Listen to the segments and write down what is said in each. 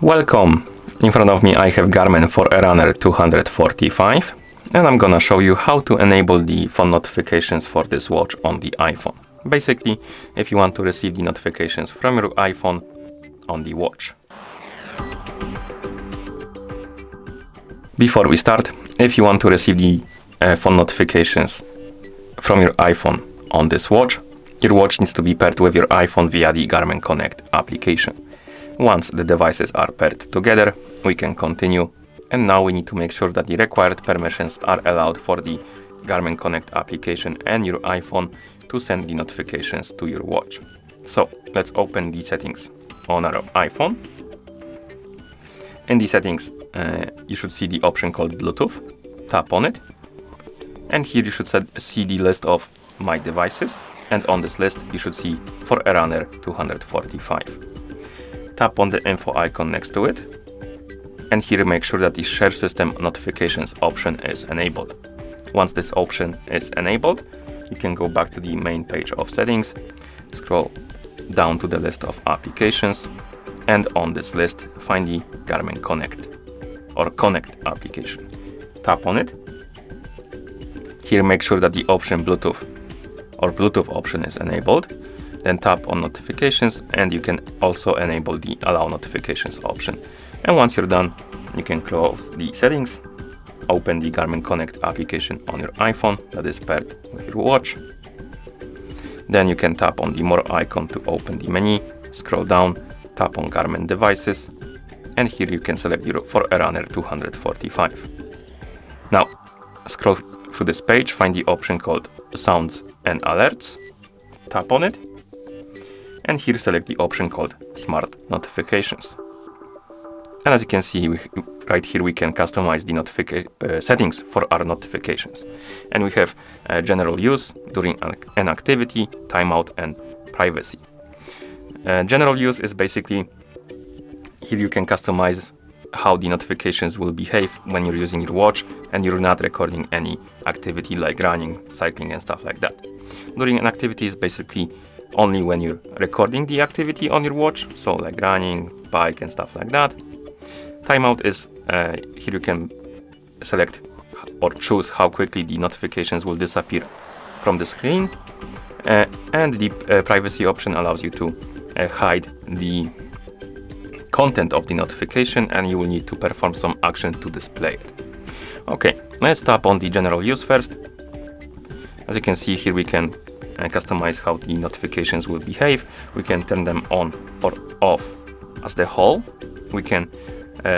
Welcome! In front of me I have Garmin Forerunner 245 and I'm gonna show you how to enable the phone notifications for this watch on the iPhone. Basically, if you want to receive the notifications from your iPhone on the watch. Before we start, if you want to receive the phone notifications from your iPhone on this watch, your watch needs to be paired with your iPhone via the Garmin Connect application. Once the devices are paired together, we can continue, and now we need to make sure that the required permissions are allowed for the Garmin Connect application and your iPhone to send the notifications to your watch. So let's open the settings on our iPhone. In the settings, you should see the option called Bluetooth. Tap on it, and here you should see the list of my devices, and on this list you should see Forerunner 245. Tap on the info icon next to it, and here make sure that the share system notifications option is enabled. Once this option is enabled, you can go back to the main page of settings, scroll down to the list of applications, and on this list find the Garmin Connect or Connect application. Tap on it. Here make sure that the option Bluetooth option is enabled. Then tap on notifications, and you can also enable the allow notifications option. And once you're done, you can close the settings, open the Garmin Connect application on your iPhone that is paired with your watch. Then you can tap on the more icon to open the menu, scroll down, tap on Garmin devices, and here you can select your Forerunner 245. Now, scroll through this page, find the option called Sounds and Alerts, tap on it, and here select the option called Smart Notifications. And as you can see, right here we can customize the settings for our notifications. And we have general use, during an activity, timeout, and privacy. General use is basically, here you can customize how the notifications will behave when you're using your watch and you're not recording any activity like running, cycling, and stuff like that. During an activity is basically only when you're recording the activity on your watch, so like running, bike, and stuff like that. Timeout is, here you can select or choose how quickly the notifications will disappear from the screen, and the privacy option allows you to hide the content of the notification, and you will need to perform some action to display it. Okay, let's tap on the general use first. As you can see here, we can customize how the notifications will behave. We can turn them on or off as the whole. We can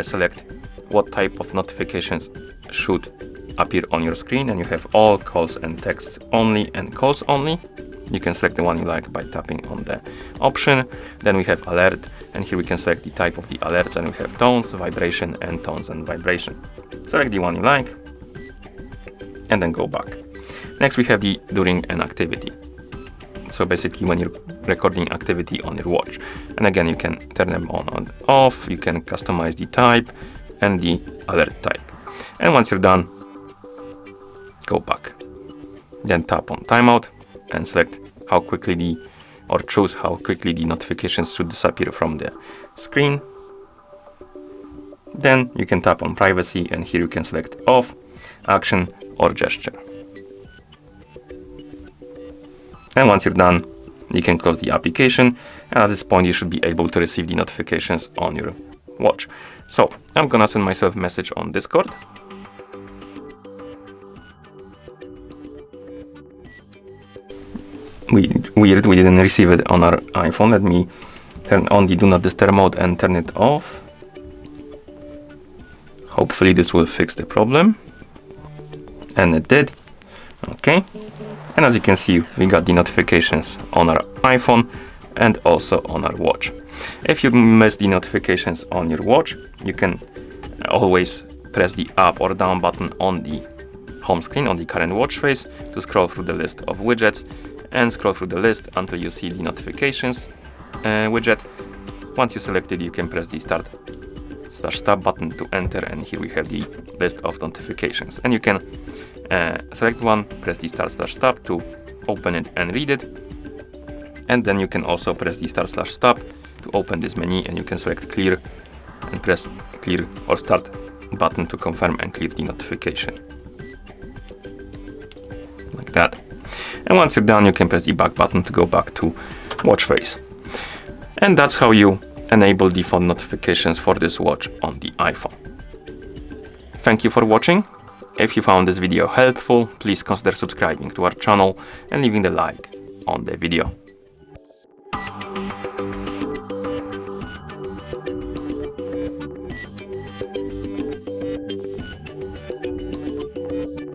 select what type of notifications should appear on your screen, and you have all, calls and texts only, and calls only. You can select the one you like by tapping on the option. Then we have alert, and here we can select the type of the alerts, and we have tones, vibration, and tones and vibration. Select the one you like, and then go back. Next we have the during an activity. So basically when you're recording activity on your watch. And again, you can turn them on and off, you can customize the type and the alert type. And once you're done, go back. Then tap on timeout and select how quickly choose how quickly the notifications should disappear from the screen. Then you can tap on privacy, and here you can select off, action, or gesture. And once you're done, you can close the application, and at this point you should be able to receive the notifications on your watch. So I'm gonna send myself a message on Discord. Weird, we didn't receive it on our iPhone. Let me turn on the do not disturb mode and turn it off. Hopefully this will fix the problem. And it did. Okay. And as you can see, we got the notifications on our iPhone and also on our watch. If you miss the notifications on your watch, you can always press the up or down button on the home screen on the current watch face to scroll through the list of widgets, and scroll through the list until you see the notifications widget. Once you select it, you can press the start/stop button to enter, and here we have the list of notifications. And you can select one, press the start/stop to open it and read it, and then you can also press the start/stop to open this menu, and you can select clear and press clear or start button to confirm and clear the notification. Like that. And once you're done, you can press the back button to go back to watch face. And that's how you enable the phone notifications for this watch on the iPhone. Thank you for watching. If you found this video helpful, please consider subscribing to our channel and leaving a like on the video.